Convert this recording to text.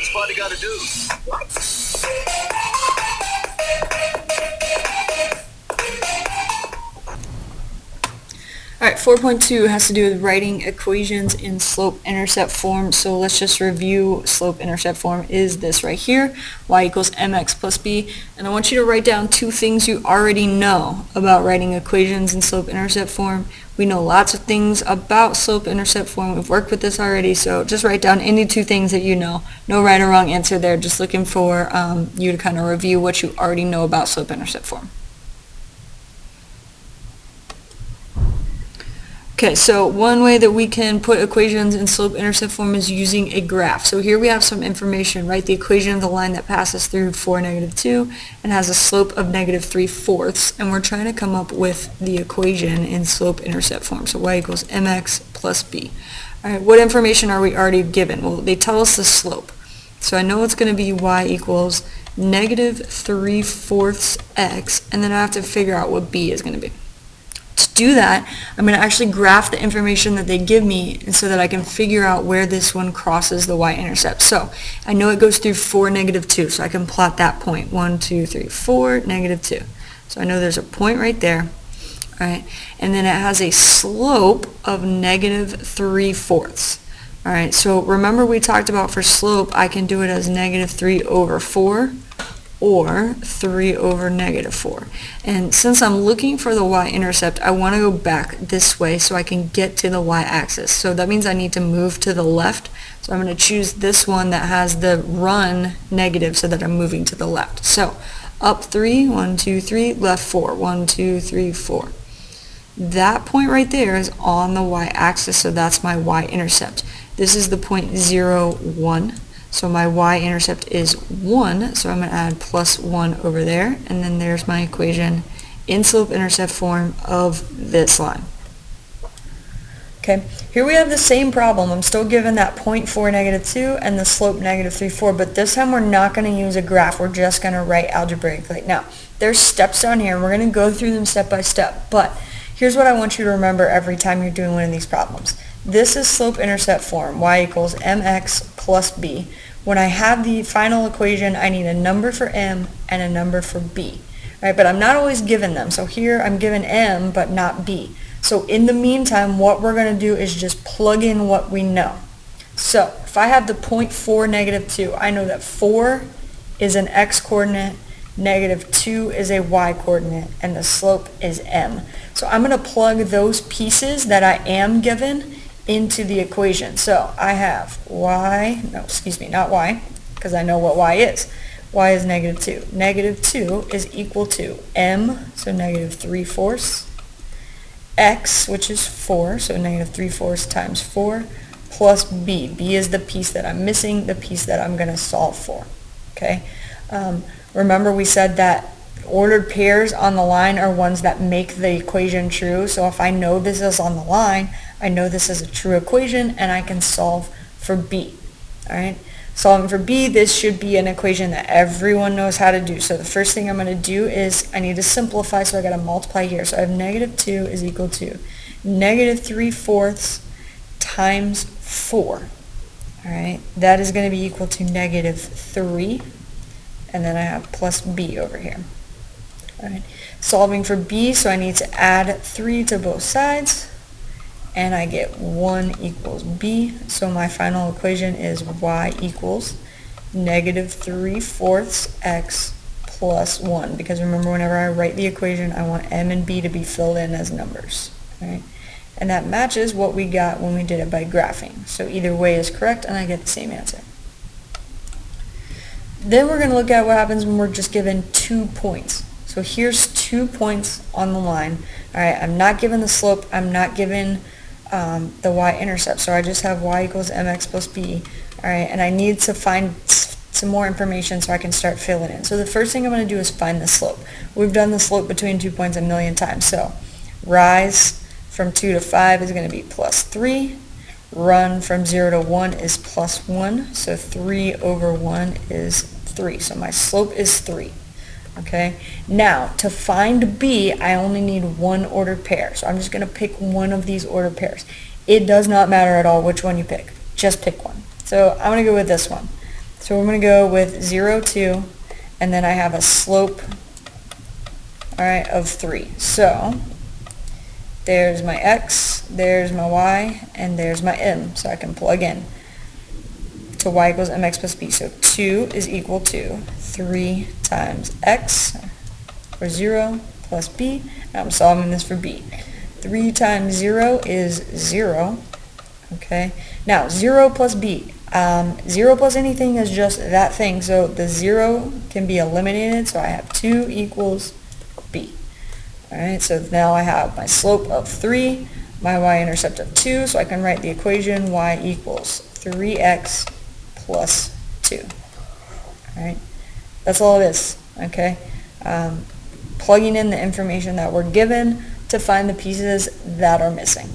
Spotty gotta do? Alright, 4.2 has to do with writing equations in slope-intercept form. So let's just review slope-intercept form is this right here, y equals mx plus b. And I want you to write down two things you already know about writing equations in slope-intercept form. We know lots of things about slope-intercept form. We've worked with this already, so just write down any two things that you know. No right or wrong answer there, just looking for you to kind of review what you already know about slope-intercept form. Okay, so one way that we can put equations in slope-intercept form is using a graph. So here we have some information, right? The equation of the line that passes through 4, -2 and has a slope of -3/4, and we're trying to come up with the equation in slope-intercept form. So y equals mx plus b. All right, what information are we already given? Well, they tell us the slope. So I know it's going to be y equals -3/4 x, and then I have to figure out what b is going to be. To do that, I'm going to actually graph the information that they give me so that I can figure out where this one crosses the y-intercept. So I know it goes through 4, -2, so I can plot that point. 1, 2, 3, 4, -2. So I know there's a point right there. All right, and then it has a slope of -3/4. All right, so remember we talked about for slope, I can do it as -3/4. Or 3/4. And since I'm looking for the y-intercept, I want to go back this way so I can get to the y-axis. So that means I need to move to the left. So I'm going to choose this one that has the run negative so that I'm moving to the left. So up 3, 1, 2, 3, left 4, 1, 2, 3, 4. That point right there is on the y-axis, so that's my y-intercept. This is the point 0, 1. So my y-intercept is 1, so I'm going to add plus 1 over there, and then there's my equation in slope-intercept form of this line. Okay, here we have the same problem. I'm still given that point 4, -2 and the slope -3/4, but this time we're not going to use a graph. We're just going to write algebraically. Now, there's steps down here, and we're going to go through them step by step, but here's what I want you to remember every time you're doing one of these problems. This is slope-intercept form, y equals mx plus b. When I have the final equation, I need a number for m and a number for b. Right? But I'm not always given them. So here I'm given m but not b. So in the meantime, what we're going to do is just plug in what we know. So if I have the point 4, -2, I know that 4 is an x-coordinate, -2 is a y-coordinate, and the slope is m. So I'm going to plug those pieces that I am given into the equation. So I have not y, because I know what y is. Y is -2. -2 is equal to m, so -3/4, x, which is 4, so -3/4 times 4, plus b. b is the piece that I'm missing, the piece that I'm going to solve for. Okay. Remember we said that ordered pairs on the line are ones that make the equation true. So if I know this is on the line, I know this is a true equation, and I can solve for b. All right, solving for b, this should be an equation that everyone knows how to do. So the first thing I'm going to do is I need to simplify, so I got to multiply here. So I have -2 is equal to -3/4 times 4. All right, that is going to be equal to -3, and then I have plus b over here. All right, solving for b, so I need to add 3 to both sides, and I get 1 equals b. So my final equation is y equals -3/4 x plus 1, because remember, whenever I write the equation, I want m and b to be filled in as numbers. Right? And that matches what we got when we did it by graphing. So either way is correct, and I get the same answer. Then we're going to look at what happens when we're just given 2 points. So here's 2 points on the line. All right, I'm not given the slope, I'm not given the y-intercept, so I just have y equals mx plus b. All right, and I need to find some more information so I can start filling in. So the first thing I'm going to do is find the slope. We've done the slope between 2 points a million times. So rise from 2 to 5 is going to be plus 3. Run from 0 to 1 is plus 1. So 3/1 is 3. So my slope is 3. Okay, now to find b, I only need one ordered pair. So I'm just going to pick one of these ordered pairs. It does not matter at all which one you pick. Just pick one. So I'm going to go with this one. So we're going to go with 0, 2, and then I have a slope, all right, of 3. So there's my x, there's my y, and there's my m. So I can plug in to y equals mx plus b. So 2 is equal to 3 times x, or 0, plus b. Now I'm solving this for b. 3 times 0 is 0. Okay. Now 0 plus b. 0 plus anything is just that thing. So the 0 can be eliminated. So I have 2 equals b. Alright, so now I have my slope of 3, my y-intercept of 2. So I can write the equation y equals 3x plus 2. Alright, that's all it is. Okay. Plugging in the information that we're given to find the pieces that are missing.